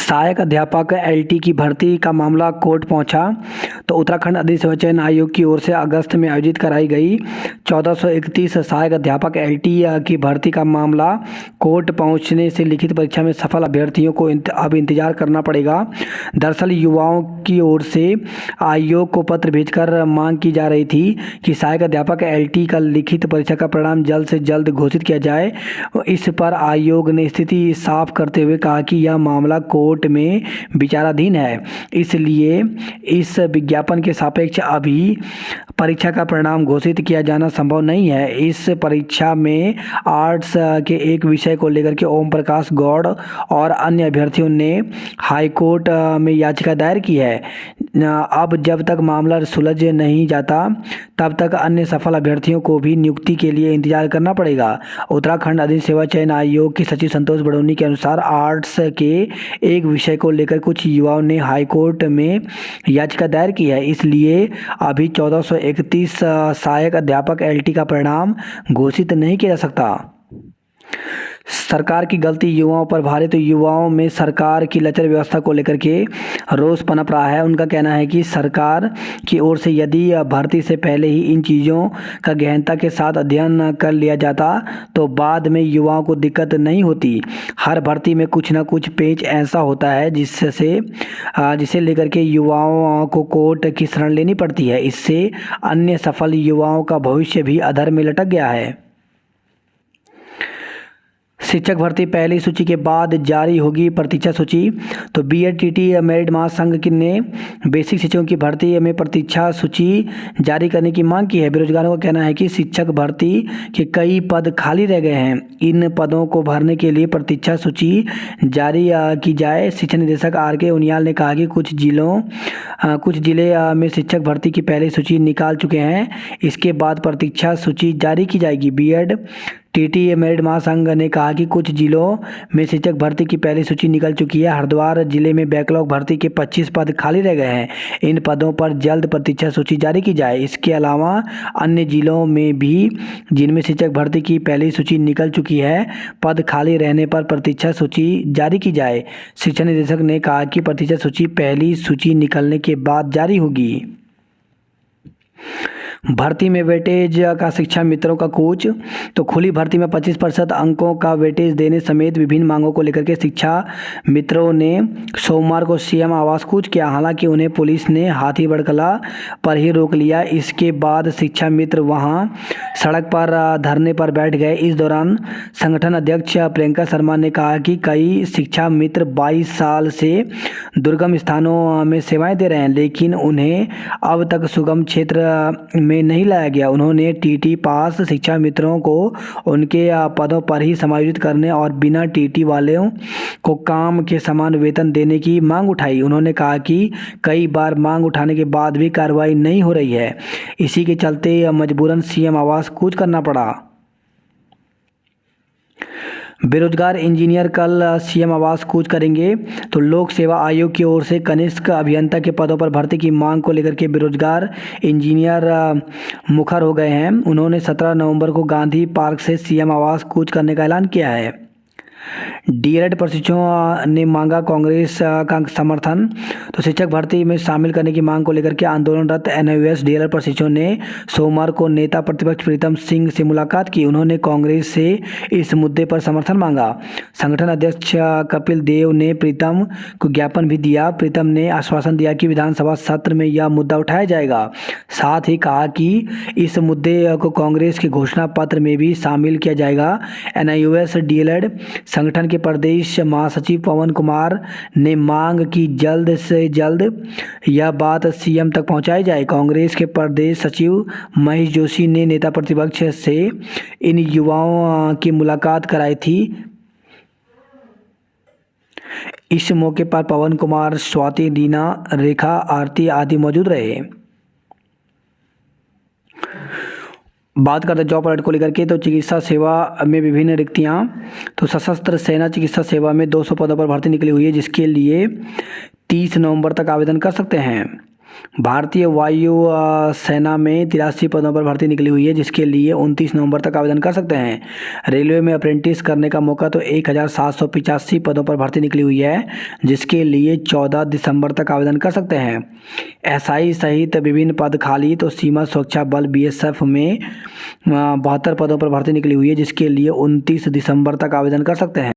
सहायक अध्यापक एलटी की भर्ती का मामला कोर्ट पहुंचा। तो उत्तराखंड अधिक सेवा चयन आयोग की ओर से अगस्त में आयोजित कराई गई 1431 सहायक अध्यापक एलटी की भर्ती का मामला कोर्ट पहुंचने से लिखित परीक्षा में सफल अभ्यर्थियों को अब इंतजार करना पड़ेगा। दरअसल युवाओं की ओर से आयोग को पत्र भेजकर मांग की जा रही थी कि सहायक अध्यापक एलटी का लिखित परीक्षा का परिणाम जल्द से जल्द घोषित किया जाए। इस पर आयोग ने स्थिति साफ करते हुए कहा कि यह मामला कोर्ट में विचाराधीन है, इसलिए इस विज्ञापन के सापेक्ष अभी परीक्षा का परिणाम घोषित किया जाना संभव नहीं है। इस परीक्षा में आर्ट्स के एक विषय को लेकर के ओम प्रकाश गौड़ और अन्य अभ्यर्थियों ने हाईकोर्ट में याचिका दायर की है। अब जब तक मामला सुलझ नहीं जाता तब तक अन्य सफल अभ्यर्थियों को भी नियुक्ति के लिए इंतजार करना पड़ेगा। उत्तराखंड अधिक सेवा चयन आयोग के सचिव संतोष बड़ौनी के अनुसार आर्ट्स के एक विषय को लेकर कुछ युवाओं ने हाईकोर्ट में याचिका दायर की है, इसलिए अभी 1431 सहायक अध्यापक एलटी का परिणाम घोषित नहीं किया जा सकता। सरकार की गलती युवाओं पर भारी। तो युवाओं में सरकार की लचर व्यवस्था को लेकर के रोष पनप रहा है। उनका कहना है कि सरकार की ओर से यदि भर्ती से पहले ही इन चीज़ों का गहनता के साथ अध्ययन कर लिया जाता तो बाद में युवाओं को दिक्कत नहीं होती। हर भर्ती में कुछ ना कुछ पेच ऐसा होता है जिसे लेकर के युवाओं को कोर्ट की शरण लेनी पड़ती है। इससे अन्य सफल युवाओं का भविष्य भी अधर में लटक गया है। शिक्षक भर्ती पहली सूची के बाद जारी होगी प्रतीक्षा सूची। तो बीएड टीटी मेरिट महासंघ ने बेसिक शिक्षकों की भर्ती में प्रतीक्षा सूची जारी करने की मांग की है। बेरोजगारों का कहना है कि शिक्षक भर्ती के कई पद खाली रह गए हैं, इन पदों को भरने के लिए प्रतीक्षा सूची जारी की जाए। शिक्षा निदेशक आर.के. उनियाल ने कहा कि कुछ जिले में शिक्षक भर्ती की पहली सूची निकाल चुके हैं, इसके बाद प्रतीक्षा सूची जारी की जाएगी। बीएड टीटी मेरिट महासंघ ने कहा कि कुछ जिलों में शिक्षक भर्ती की पहली सूची निकल चुकी है। हरिद्वार जिले में बैकलॉग भर्ती के 25 पद खाली रह गए हैं, इन पदों पर जल्द प्रतीक्षा सूची जारी की जाए। इसके अलावा अन्य जिलों में भी जिनमें शिक्षक भर्ती की पहली सूची निकल चुकी है, पद खाली रहने पर प्रतीक्षा सूची जारी की जाए। शिक्षा निदेशक ने कहा कि प्रतीक्षा सूची पहली सूची निकलने के बाद जारी होगी। भर्ती में वेटेज का शिक्षा मित्रों का कूच। तो खुली भर्ती में 25% अंकों का वेटेज देने समेत विभिन्न मांगों को लेकर के शिक्षा मित्रों ने सोमवार को सीएम आवास कूच किया। हालांकि उन्हें पुलिस ने हाथीबड़ कला पर ही रोक लिया। इसके बाद शिक्षा मित्र वहां सड़क पर धरने पर बैठ गए। इस दौरान संगठन अध्यक्ष प्रियंका शर्मा ने कहा कि कई शिक्षा मित्र 22 साल से दुर्गम स्थानों में सेवाएं दे रहे हैं, लेकिन उन्हें अब तक सुगम क्षेत्र में नहीं लाया गया। उन्होंने टीटी पास शिक्षा मित्रों को उनके पदों पर ही समायोजित करने और बिना टीटी वालों को काम के समान वेतन देने की मांग उठाई। उन्होंने कहा कि कई बार मांग उठाने के बाद भी कार्रवाई नहीं हो रही है, इसी के चलते मजबूरन सीएम आवास कूच करना पड़ा। बेरोजगार इंजीनियर कल सीएम आवास कूच करेंगे। तो लोक सेवा आयोग की ओर से कनिष्ठ अभियंता के पदों पर भर्ती की मांग को लेकर के बेरोजगार इंजीनियर मुखर हो गए हैं। उन्होंने 17 नवंबर को गांधी पार्क से सीएम आवास कूच करने का ऐलान किया है। डीएलएड प्रशिक्षुओं ने मांगा कांग्रेस का समर्थन। तो शिक्षक भर्ती में शामिल करने की मांग को लेकर के आंदोलनरत एनयूएस डीएलएड प्रशिक्षुओं ने सोमवार को नेता प्रतिपक्ष प्रीतम सिंह से मुलाकात की। उन्होंने कांग्रेस से इस मुद्दे पर समर्थन मांगा। संगठन अध्यक्ष कपिल देव ने प्रीतम को ज्ञापन भी दिया। प्रीतम ने आश्वासन दिया कि विधानसभा सत्र में यह मुद्दा उठाया जाएगा। साथ ही कहा कि इस मुद्दे को कांग्रेस के घोषणा पत्र में भी शामिल किया जाएगा। एनयूएस डीएलएड संगठन के प्रदेश महासचिव पवन कुमार ने मांग की जल्द से जल्द यह बात सीएम तक पहुंचाई जाए। कांग्रेस के प्रदेश सचिव महेश जोशी ने नेता प्रतिपक्ष से इन युवाओं की मुलाकात कराई थी। इस मौके पर पवन कुमार, स्वाति, रीना, रेखा, आरती आदि मौजूद रहे। बात करते हैं जॉब अलर्ट को लेकर के। तो चिकित्सा सेवा में विभिन्न रिक्तियां। तो सशस्त्र सेना चिकित्सा सेवा में 200 पदों पर भर्ती निकली हुई है, जिसके लिए 30 नवंबर तक आवेदन कर सकते हैं। भारतीय वायु सेना में 83 पदों पर भर्ती निकली हुई है, जिसके लिए 29 नवंबर तक आवेदन कर सकते हैं। रेलवे में अप्रेंटिस करने का मौका तो 1785 पदों पर भर्ती निकली हुई है, जिसके लिए 14 दिसंबर तक आवेदन कर सकते हैं। एसआई सहित विभिन्न पद खाली तो सीमा सुरक्षा बल बीएसएफ में 72 पदों पर भर्ती निकली हुई है, जिसके लिए 29 दिसंबर तक आवेदन कर सकते हैं।